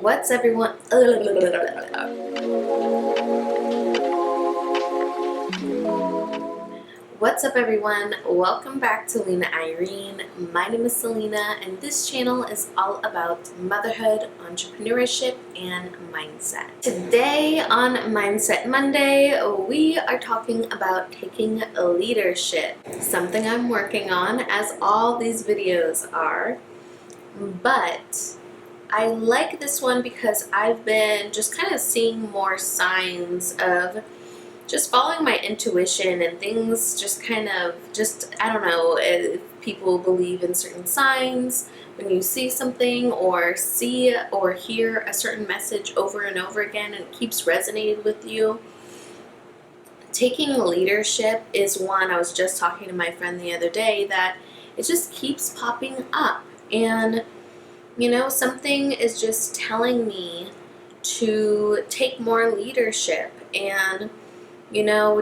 What's everyone? What's up, everyone? Welcome back to Lena Irene. My name is Selena, and this channel is all about motherhood, entrepreneurship, and mindset. Today on Mindset Monday, we are talking about taking leadership, something I'm working on, as all these videos are, but I like this one because I've been just kind of seeing more signs of just following my intuition and things I don't know if people believe in certain signs. When you see something or see or hear a certain message over and over again and it keeps resonating with you. Taking leadership is one. I was just talking to my friend the other day that it just keeps popping up, and something is just telling me to take more leadership, and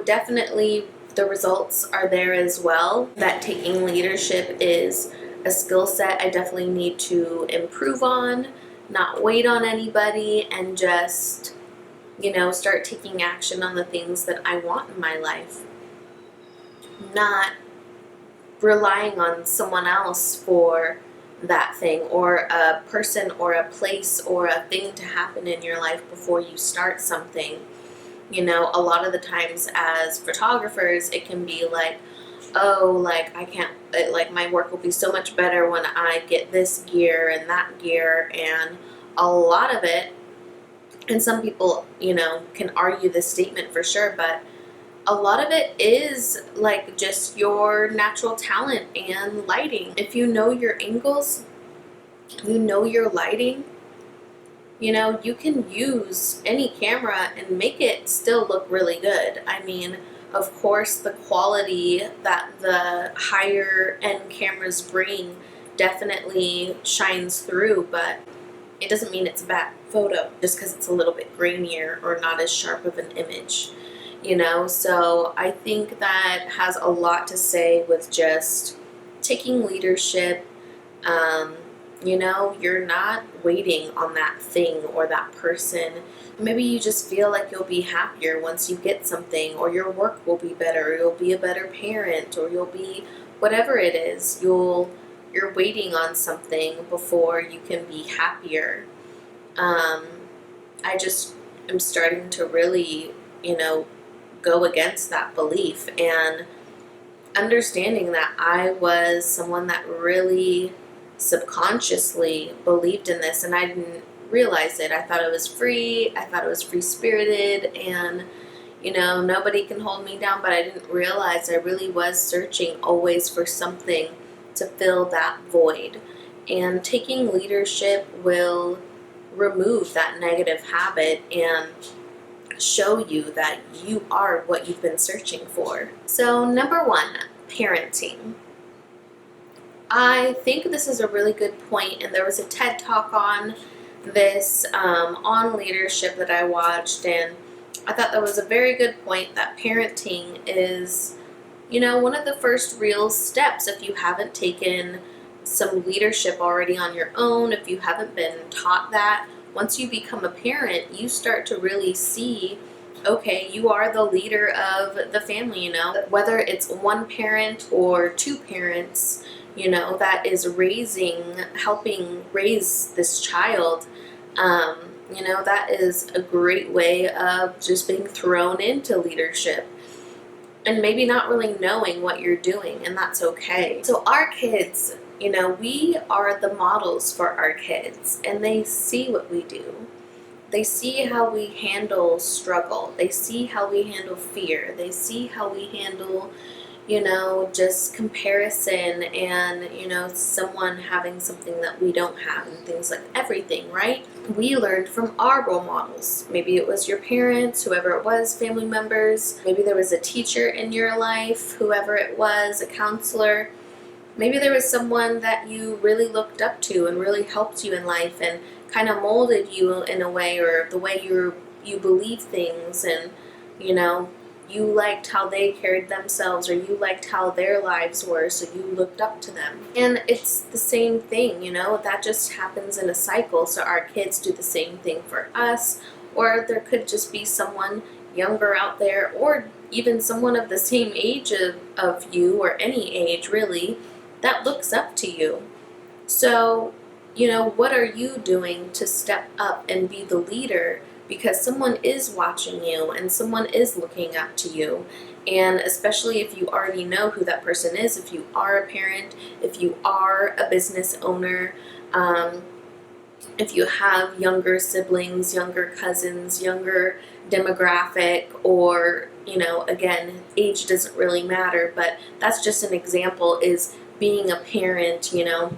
definitely the results are there as well. That taking leadership is a skill set I definitely need to improve on, not wait on anybody, and just, start taking action on the things that I want in my life. Not relying on someone else for that thing, or a person or a place or a thing to happen in your life before you start something. A lot of the times as photographers, it can be like, oh, like I can't, like my work will be so much better when I get this gear and that gear, and a lot of it, and some people, can argue this statement for sure, but a lot of it is like just your natural talent and lighting. If you know your angles, you know your lighting, you can use any camera and make it still look really good. I mean, of course, the quality that the higher end cameras bring definitely shines through, but it doesn't mean it's a bad photo just because it's a little bit grainier or not as sharp of an image, So I think that has a lot to say with just taking leadership. You're not waiting on that thing or that person. Maybe you just feel like you'll be happier once you get something, or your work will be better, or you'll be a better parent, or you'll be whatever it is. You're waiting on something before you can be happier. I just am starting to really, go against that belief, and understanding that I was someone that really subconsciously believed in this, and I didn't realize it. I thought it was free. I thought it was free-spirited, and nobody can hold me down, but I didn't realize I really was searching always for something to fill that void. And taking leadership will remove that negative habit and show you that you are what you've been searching for. So number one, parenting. I think this is a really good point, and there was a TED Talk on this, on leadership that I watched, and I thought that was a very good point, that parenting is, one of the first real steps if you haven't taken some leadership already on your own, if you haven't been taught that. Once you become a parent, you start to really see, okay, you are the leader of the family, whether it's one parent or two parents, that is helping raise this child. That is a great way of just being thrown into leadership and maybe not really knowing what you're doing, and that's okay. So our kids, we are the models for our kids, and they see what we do. They see how we handle struggle. They see how we handle fear. They see how we handle, just comparison and, someone having something that we don't have and things like everything, right? We learned from our role models. Maybe it was your parents, whoever it was, family members. Maybe there was a teacher in your life, whoever it was, a counselor. Maybe there was someone that you really looked up to and really helped you in life and kind of molded you in a way, or the way you believe things, and, you liked how they carried themselves, or you liked how their lives were, so you looked up to them. And it's the same thing, you know, that just happens in a cycle. So our kids do the same thing for us, or there could just be someone younger out there, or even someone of the same age of you, or any age really, that looks up to you. So, you know, what are you doing to step up and be the leader? Because someone is watching you and someone is looking up to you. And especially if you already know who that person is, if you are a parent, if you are a business owner, if you have younger siblings, younger cousins, younger demographic, or, you know, again, age doesn't really matter, but that's just an example, is being a parent, you know,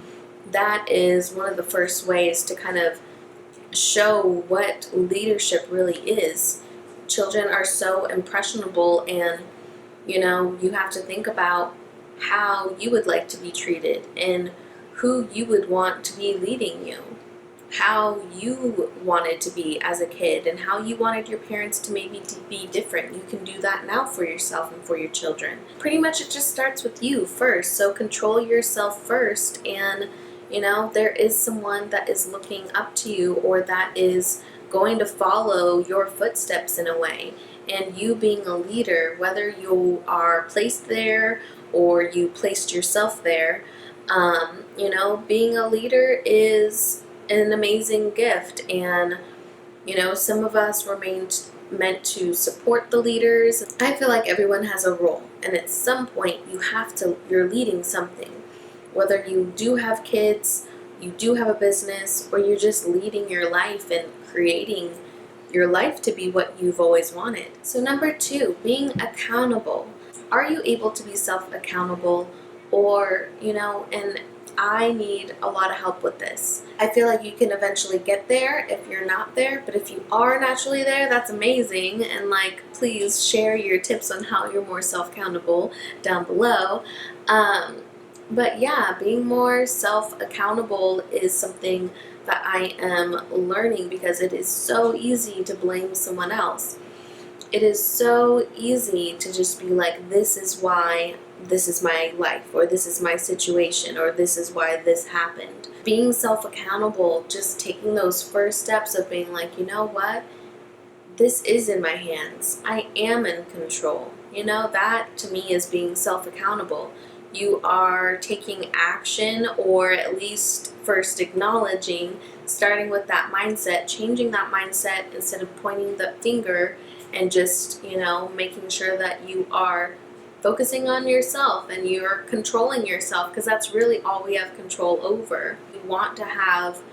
that is one of the first ways to kind of show what leadership really is. Children are so impressionable, and, you know, you have to think about how you would like to be treated and who you would want to be leading you, how you wanted to be as a kid, and how you wanted your parents to maybe to be different. You can do that now for yourself and for your children. Pretty much it just starts with you first, so control yourself first. And, you know, there is someone that is looking up to you, or that is going to follow your footsteps in a way. And you being a leader, whether you are placed there or you placed yourself there, you know, being a leader is an amazing gift. And, you know, some of us were meant to support the leaders. I feel like everyone has a role, and at some point you're leading something. Whether you do have kids, you do have a business, or you're just leading your life and creating your life to be what you've always wanted. So number 2, being accountable. Are you able to be self-accountable? Or, you know, and I need a lot of help with this. I feel like you can eventually get there if you're not there, but if you are naturally there, that's amazing. And like, please share your tips on how you're more self-accountable down below. But yeah, being more self-accountable is something that I am learning, because it is so easy to blame someone else. It is so easy to just be like, this is why this is my life, or this is my situation, or this is why this happened. Being self-accountable, just taking those first steps of being like, you know what? This is in my hands. I am in control. You know, that to me is being self-accountable. You are taking action, or at least first acknowledging, starting with that mindset, changing that mindset instead of pointing the finger, and just, you know, making sure that you are focusing on yourself and you're controlling yourself, because that's really all we have control over. We want to have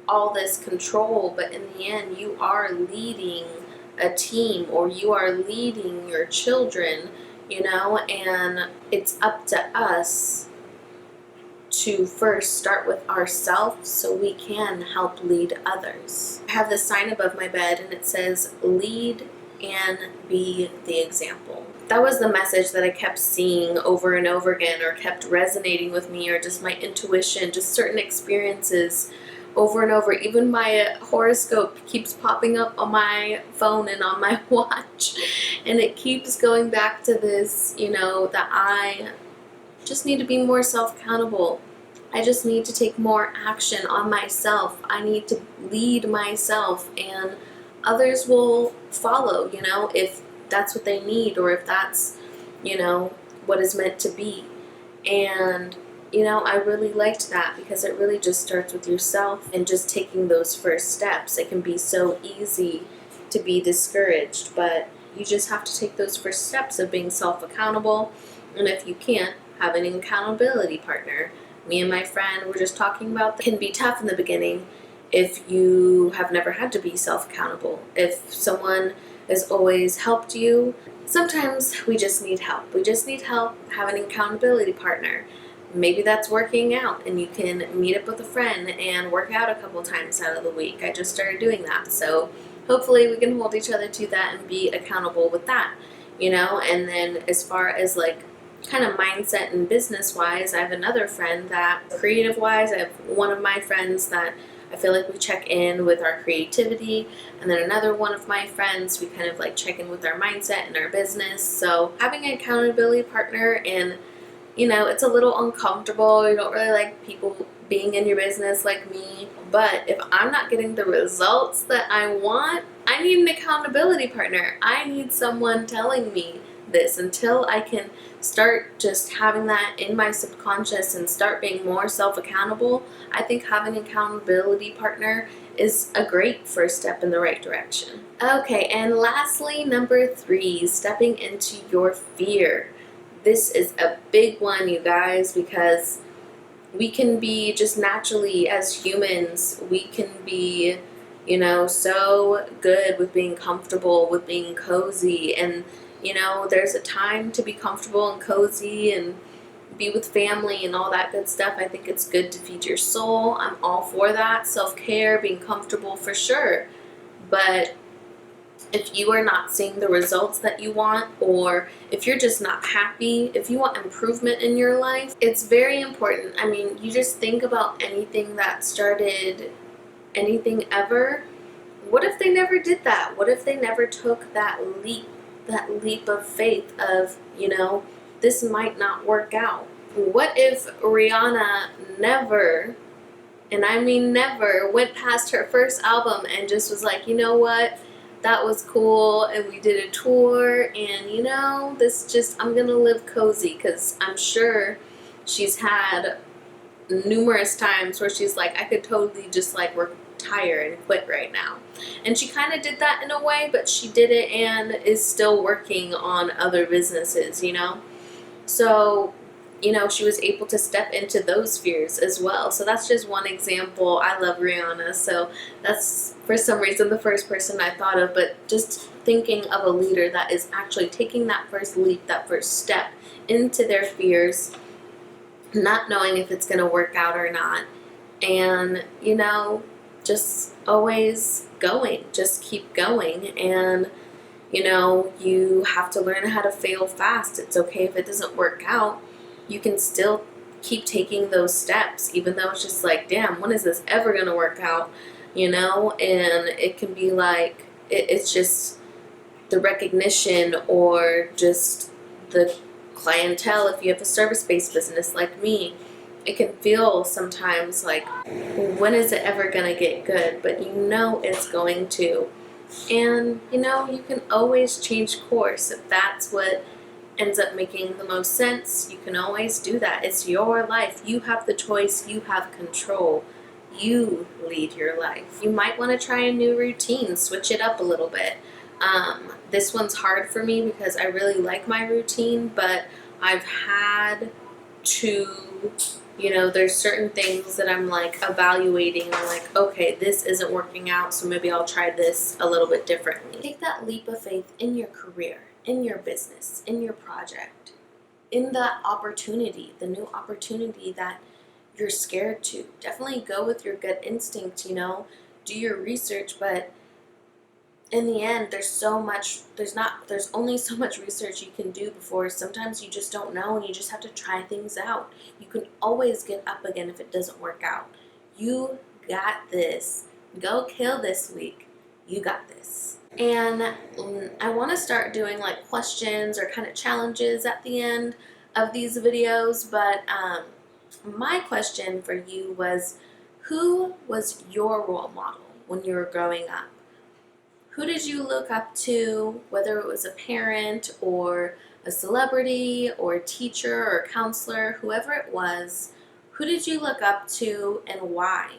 all this control, but in the end, you are leading a team, or you are leading your children, you know, and it's up to us to first start with ourselves so we can help lead others. I have this sign above my bed, and it says, lead and be the example. That was the message that I kept seeing over and over again, or kept resonating with me, or just my intuition, just certain experiences over and over. Even my horoscope keeps popping up on my phone and on my watch, and it keeps going back to this, you know, that I just need to be more self-accountable. I just need to take more action on myself. I need to lead myself, and others will follow, you know, if that's what they need, or if that's, you know, what is meant to be. And, you know, I really liked that, because it really just starts with yourself and just taking those first steps. It can be so easy to be discouraged, but you just have to take those first steps of being self-accountable. And if you can't, have an accountability partner. Me and my friend were just talking about that. It can be tough in the beginning if you have never had to be self-accountable. If someone has always helped you, sometimes we just need help. We just need help. Have an accountability partner. Maybe that's working out, and you can meet up with a friend and work out a couple times out of the week. I just started doing that, so hopefully we can hold each other to that and be accountable with that, you know. And then as far as like kind of mindset and business wise, I have another friend that creative wise, I have one of my friends that I feel like we check in with our creativity, and then another one of my friends, we kind of like check in with our mindset and our business. So having an accountability partner, and you know, it's a little uncomfortable. You don't really like people being in your business like me. But if I'm not getting the results that I want, I need an accountability partner. I need someone telling me this until I can start just having that in my subconscious and start being more self-accountable. I think having an accountability partner is a great first step in the right direction. Okay, and lastly, number 3, stepping into your fear. This is a big one, you guys, because we can be just naturally, as humans, we can be, you know, so good with being comfortable, with being cozy. And, you know, there's a time to be comfortable and cozy and be with family and all that good stuff. I think it's good to feed your soul. I'm all for that. Self-care, being comfortable, for sure. But if you are not seeing the results that you want, or if you're just not happy, if you want improvement in your life, it's very important. I mean, you just think about anything that started, anything ever. What if they never did that? What if they never took that leap of faith of, you know, this might not work out? What if Rihanna never, and I mean never, went past her first album and just was like, you know what, that was cool, and we did a tour, and you know, I'm gonna live cozy, because I'm sure she's had numerous times where she's like, I could totally just like retire and quit right now. And she kind of did that in a way, but she did it and is still working on other businesses, you know? So, you know, she was able to step into those fears as well. So that's just one example. I love Rihanna, so that's for some reason the first person I thought of. But just thinking of a leader that is actually taking that first leap, that first step into their fears, not knowing if it's going to work out or not, and, you know, just always going, just keep going. And you know, you have to learn how to fail fast. It's okay if it doesn't work out. You can still keep taking those steps, even though it's just like, damn, when is this ever going to work out? You know, and it can be like, it's just the recognition, or just the clientele. If you have a service-based business like me, it can feel sometimes like, when is it ever going to get good? But you know it's going to. And, you know, you can always change course. If that's what ends up making the most sense, you can always do that. It's your life. You have the choice. You have control. You lead your life. You might want to try a new routine. Switch it up a little bit. This one's hard for me because I really like my routine, but I've had to, you know, there's certain things that I'm like evaluating. I'm like, okay, this isn't working out, so maybe I'll try this a little bit differently. Take that leap of faith in your career, in your business, in your project, in the opportunity, the new opportunity that you're scared to. Definitely go with your gut instinct, you know, do your research, but in the end, there's only so much research you can do before sometimes you just don't know, and you just have to try things out. You can always get up again if it doesn't work out. You got this. Go kill this week. You got this. And I want to start doing like questions or kind of challenges at the end of these videos, but my question for you was, who was your role model when you were growing up? Who did you look up to, whether it was a parent or a celebrity or a teacher or a counselor, whoever it was? Who did you look up to and why?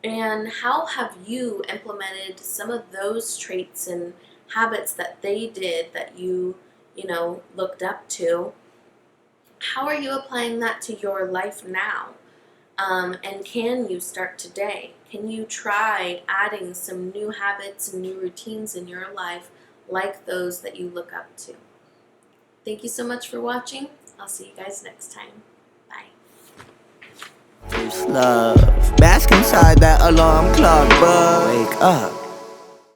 And how have you implemented some of those traits and habits that they did that you know, looked up to? How are you applying that to your life now? And can you start today? Can you try adding some new habits and new routines in your life like those that you look up to? Thank you so much for watching. I'll see you guys next time. Bye. Love, bask inside that alarm clock, but wake up.